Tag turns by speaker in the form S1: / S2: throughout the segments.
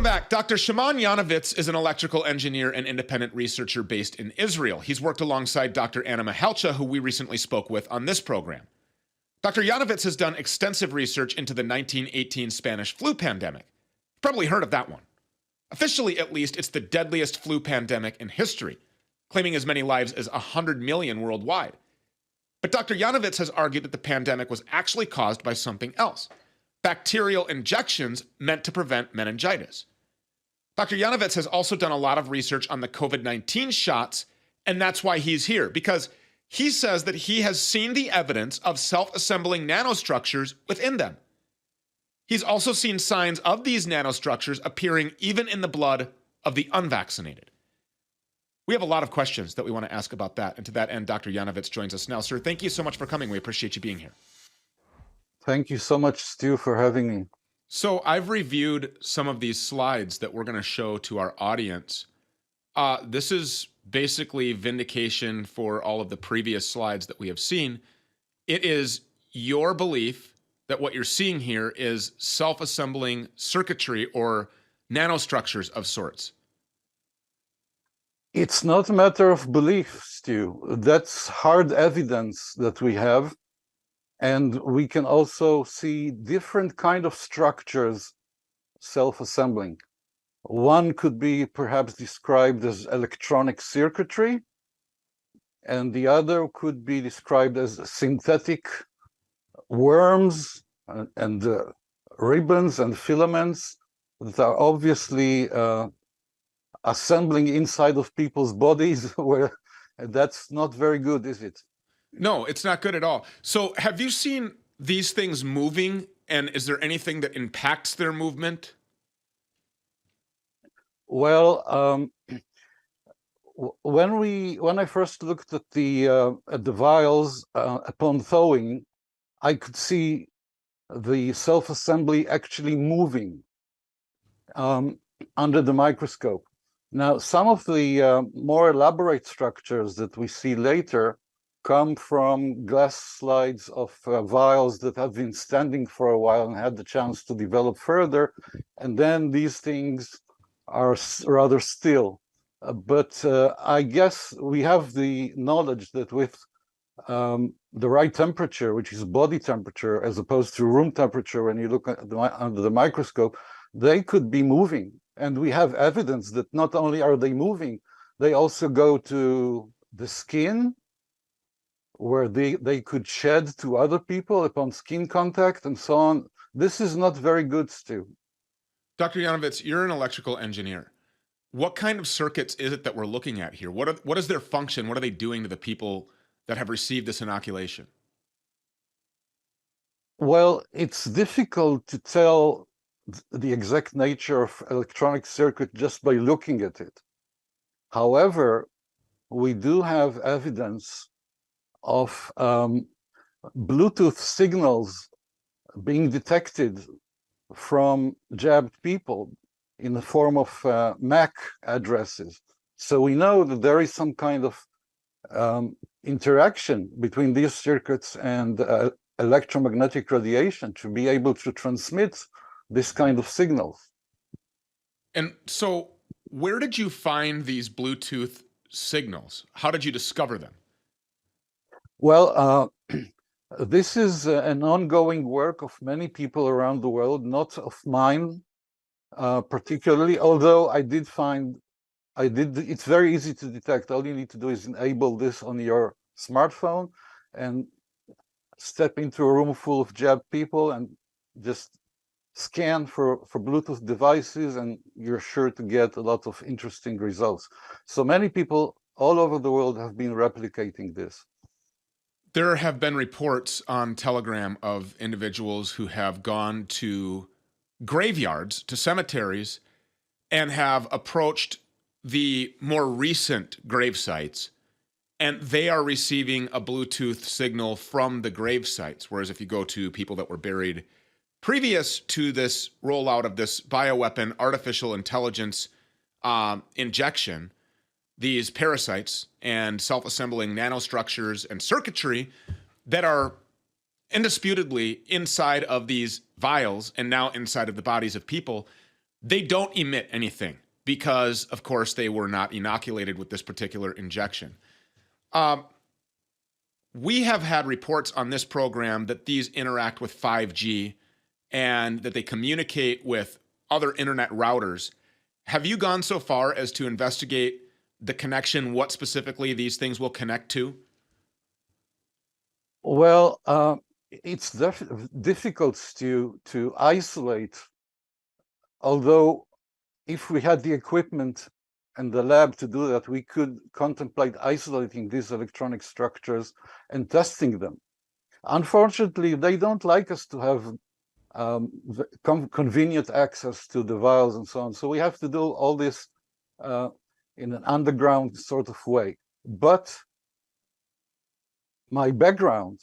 S1: back. Dr. Shimon Yanowitz is an electrical engineer and independent researcher based in Israel. He's worked alongside Dr. Anna Mahalcha, who we recently spoke with on this program. Dr. Yanowitz has done extensive research into the 1918 Spanish flu pandemic. You've probably heard of that one. Officially, at least, it's the deadliest flu pandemic in history, claiming as many lives as 100 million worldwide. But Dr. Yanowitz has argued that the pandemic was actually caused by something else: bacterial injections meant to prevent meningitis. Dr. Yanowitz has also done a lot of research on the COVID-19 shots, and that's why he's here, because he says that he has seen the evidence of self-assembling nanostructures within them. He's also seen signs of these nanostructures appearing even in the blood of the unvaccinated. We have a lot of questions that we want to ask about that, and to that end, Dr. Yanowitz joins us now. Sir, thank you so much for coming. We appreciate you being here.
S2: Thank you so much, Stu, for having me.
S1: So I've reviewed some of these slides that we're going to show to our audience. This is basically vindication for all of the previous slides that we have seen. It is your belief that what you're seeing here is self-assembling circuitry or nanostructures of sorts.
S2: It's not a matter of belief, Stu. That's hard evidence that we have. And we can also see different kind of structures self-assembling. One could be perhaps described as electronic circuitry, and the other could be described as synthetic worms and ribbons and filaments that are obviously assembling inside of people's bodies, where that's not very good, is it?
S1: No, it's not good at all. So have you seen these things moving, and is there anything that impacts their movement?
S2: Well, when I first looked at the vials upon thawing, I could see the self-assembly actually moving under the microscope. Now, some of the more elaborate structures that we see later come from glass slides of vials that have been standing for a while and had the chance to develop further, and then these things are rather still. But I guess we have the knowledge that with the right temperature, which is body temperature, as opposed to room temperature when you look at under the microscope, they could be moving. And we have evidence that not only are they moving, they also go to the skin, where they could shed to other people upon skin contact and so on. This is not very good, Stu.
S1: Dr. Yanowitz, you're an electrical engineer. What kind of circuits is it that we're looking at here? What is their function? What are they doing to the people that have received this inoculation?
S2: Well, it's difficult to tell the exact nature of electronic circuit just by looking at it. However, we do have evidence of Bluetooth signals being detected from jabbed people in the form of MAC addresses. So we know that there is some kind of interaction between these circuits and electromagnetic radiation to be able to transmit this kind of signals.
S1: And so where did you find these Bluetooth signals? How did you discover them?
S2: Well, this is an ongoing work of many people around the world, not of mine particularly, although it's very easy to detect. All you need to do is enable this on your smartphone and step into a room full of jabbed people and just scan for Bluetooth devices, and you're sure to get a lot of interesting results. So many people all over the world have been replicating this.
S1: There have been reports on Telegram of individuals who have gone to graveyards, to cemeteries, and have approached the more recent grave sites, and they are receiving a Bluetooth signal from the grave sites. Whereas if you go to people that were buried previous to this rollout of this bioweapon, artificial intelligence injection, these parasites and self-assembling nanostructures and circuitry that are indisputably inside of these vials and now inside of the bodies of people, They don't emit anything because, of course, they were not inoculated with this particular injection. We have had reports on this program that these interact with 5G and that they communicate with other internet routers. Have you gone so far as to investigate the connection, what specifically these things will connect to?
S2: Well, it's difficult to isolate, although if we had the equipment and the lab to do that, we could contemplate isolating these electronic structures and testing them. Unfortunately, they don't like us to have convenient access to the vials and so on. So we have to do all this in an underground sort of way. But my background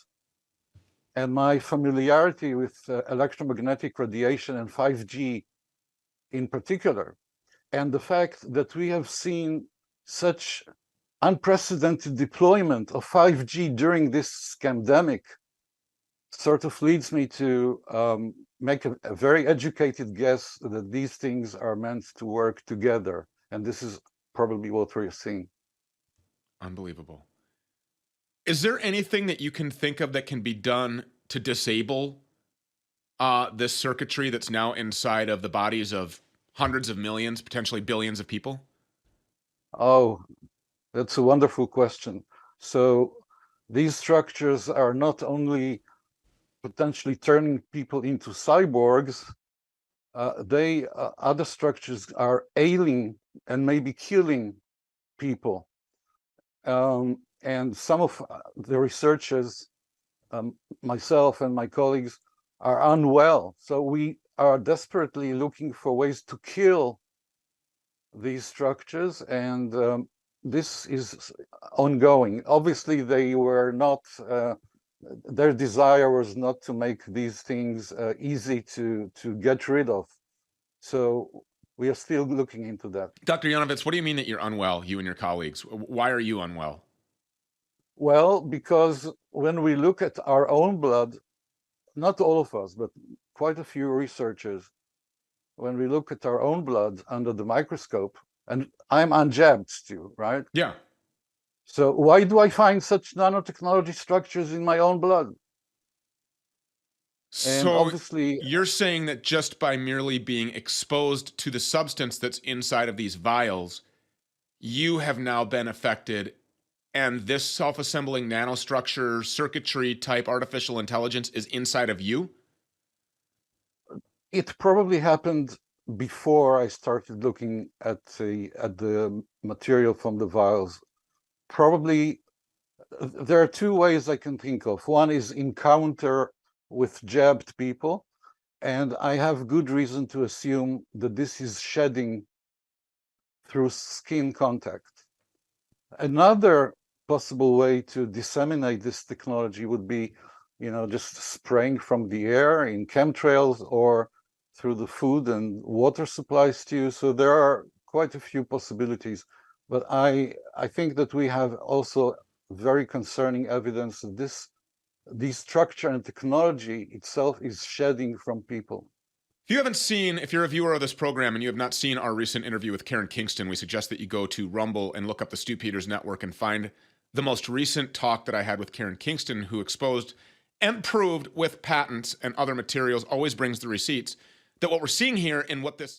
S2: and my familiarity with electromagnetic radiation and 5G in particular, and the fact that we have seen such unprecedented deployment of 5G during this pandemic sort of leads me to make a very educated guess that these things are meant to work together. And this is probably what we're seeing.
S1: Unbelievable. Is there anything that you can think of that can be done to disable this circuitry that's now inside of the bodies of hundreds of millions, potentially billions of people?
S2: Oh, that's a wonderful question. So these structures are not only potentially turning people into cyborgs, other structures are ailing and maybe killing people. And some of the researchers, myself and my colleagues, are unwell. So we are desperately looking for ways to kill these structures, and this is ongoing. Obviously, they were not, their desire was not to make these things easy to get rid of. So we are still looking into that.
S1: Dr. Yanowitz, what do you mean that you're unwell, you and your colleagues? Why are you unwell?
S2: Well, because when we look at our own blood, not all of us, but quite a few researchers, when we look at our own blood under the microscope, and I'm unjabbed still, right?
S1: Yeah.
S2: So why do I find such nanotechnology structures in my own blood? And
S1: So
S2: obviously,
S1: you're saying that just by merely being exposed to the substance that's inside of these vials, you have now been affected, and this self-assembling nanostructure circuitry type artificial intelligence is inside of you?
S2: it probably happened before I started looking at the material from the vials. Probably there are two ways I can think of. One is encounter with jabbed people, and I have good reason to assume that this is shedding through skin contact. Another possible way to disseminate this technology would be, just spraying from the air in chemtrails or through the food and water supplies to you. So there are quite a few possibilities, but I think that we have also very concerning evidence that the structure and technology itself is shedding from people.
S1: If you're a viewer of this program and you have not seen our recent interview with Karen Kingston, we suggest that you go to Rumble and look up the Stu Peters Network and find the most recent talk that I had with Karen Kingston, who exposed and proved with patents and other materials, always brings the receipts, that what we're seeing here in what this